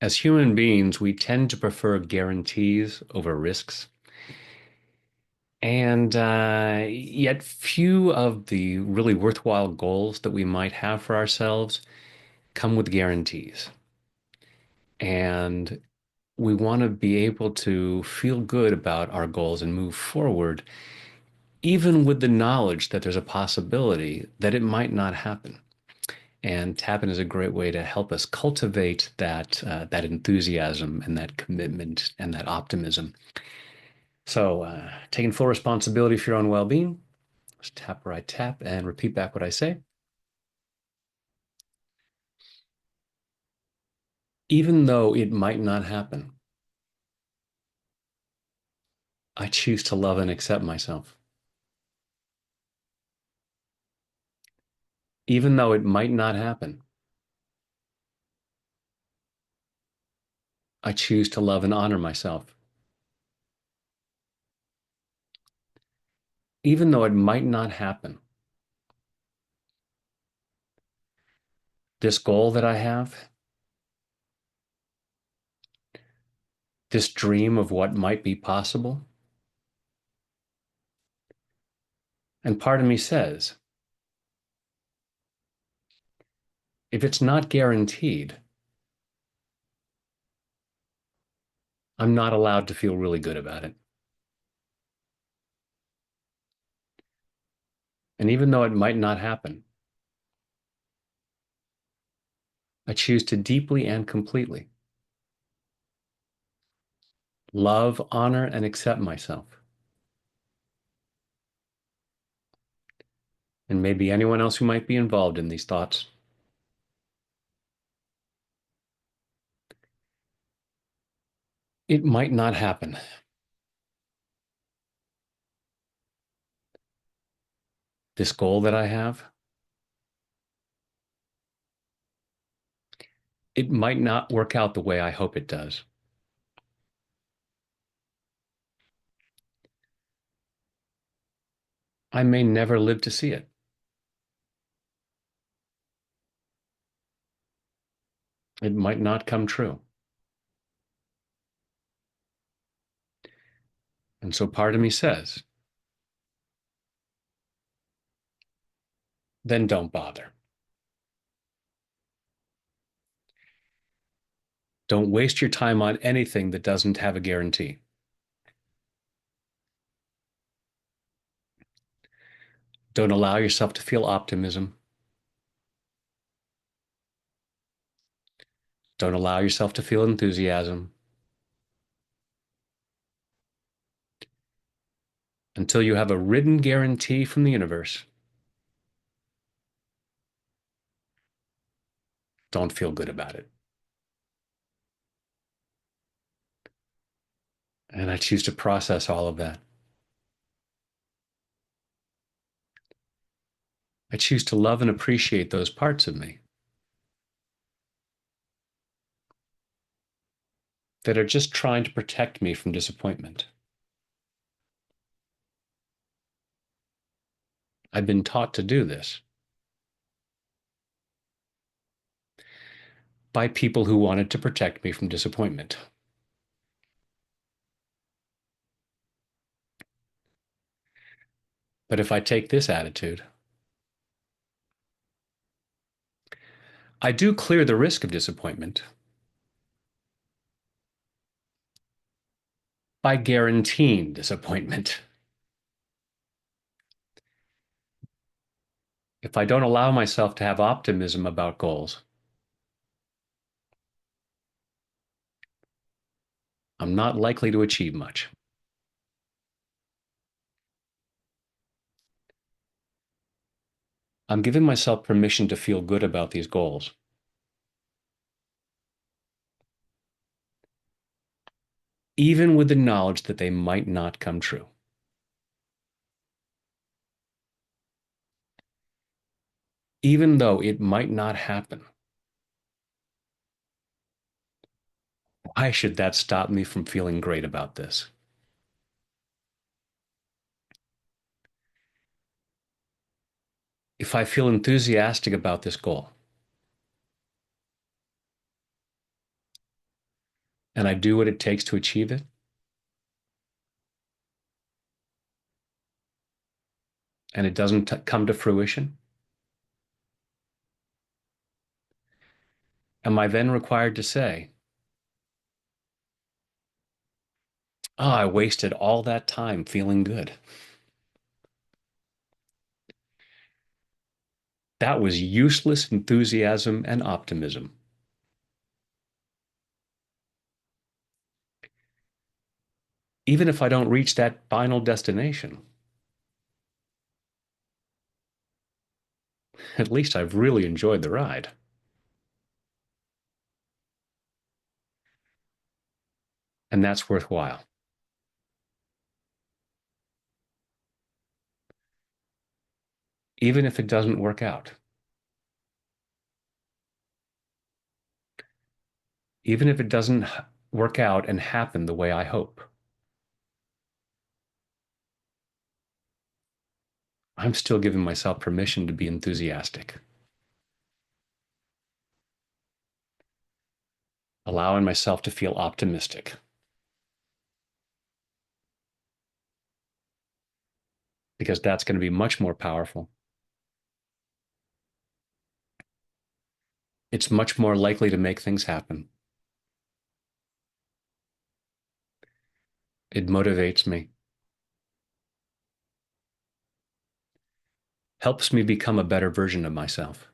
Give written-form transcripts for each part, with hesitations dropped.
As human beings, we tend to prefer guarantees over risks. And yet, few of the really worthwhile goals that we might have for ourselves come with guarantees. And we want to be able to feel good about our goals and move forward, even with the knowledge that there's a possibility that it might not happen. And tapping is a great way to help us cultivate that enthusiasm and that commitment and that optimism. So, taking full responsibility for your own well-being, just tap where I tap and repeat back what I say. Even though it might not happen, I choose to love and accept myself. Even though it might not happen, I choose to love and honor myself. Even though it might not happen, this goal that I have, this dream of what might be possible, and part of me says, if it's not guaranteed, I'm not allowed to feel really good about it. And even though it might not happen, I choose to deeply and completely love, honor, and accept myself. And maybe anyone else who might be involved in these thoughts. It might not happen. This goal that I have, it might not work out the way I hope it does. I may never live to see it. It might not come true. And so part of me says, then don't bother. Don't waste your time on anything that doesn't have a guarantee. Don't allow yourself to feel optimism. Don't allow yourself to feel enthusiasm until you have a written guarantee from the universe. Don't feel good about it. And I choose to process all of that. I choose to love and appreciate those parts of me that are just trying to protect me from disappointment. I've been taught to do this by people who wanted to protect me from disappointment. But if I take this attitude, I do clear the risk of disappointment by guaranteeing disappointment. If I don't allow myself to have optimism about goals, I'm not likely to achieve much. I'm giving myself permission to feel good about these goals, even with the knowledge that they might not come true. Even though it might not happen, why should that stop me from feeling great about this? If I feel enthusiastic about this goal, and I do what it takes to achieve it, and it doesn't come to fruition, am I then required to say, oh, I wasted all that time feeling good? That was useless enthusiasm and optimism. Even if I don't reach that final destination, at least I've really enjoyed the ride. And that's worthwhile. Even if it doesn't work out, even if it doesn't work out and happen the way I hope, I'm still giving myself permission to be enthusiastic, allowing myself to feel optimistic, because that's going to be much more powerful. It's much more likely to make things happen. It motivates me, helps me become a better version of myself.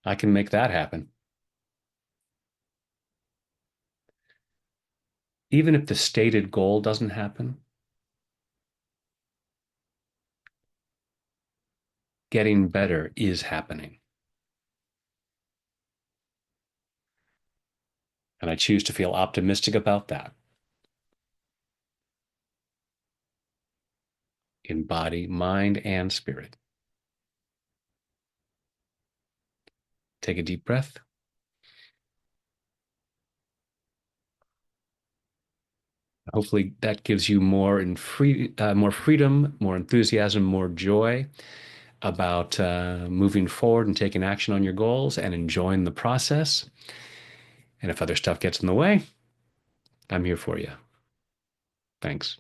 I can make that happen. Even if the stated goal doesn't happen, getting better is happening. And I choose to feel optimistic about that in body, mind, and spirit. Take a deep breath. Hopefully, that gives you more freedom, more enthusiasm, more joy about moving forward and taking action on your goals and enjoying the process. And if other stuff gets in the way, I'm here for you. Thanks.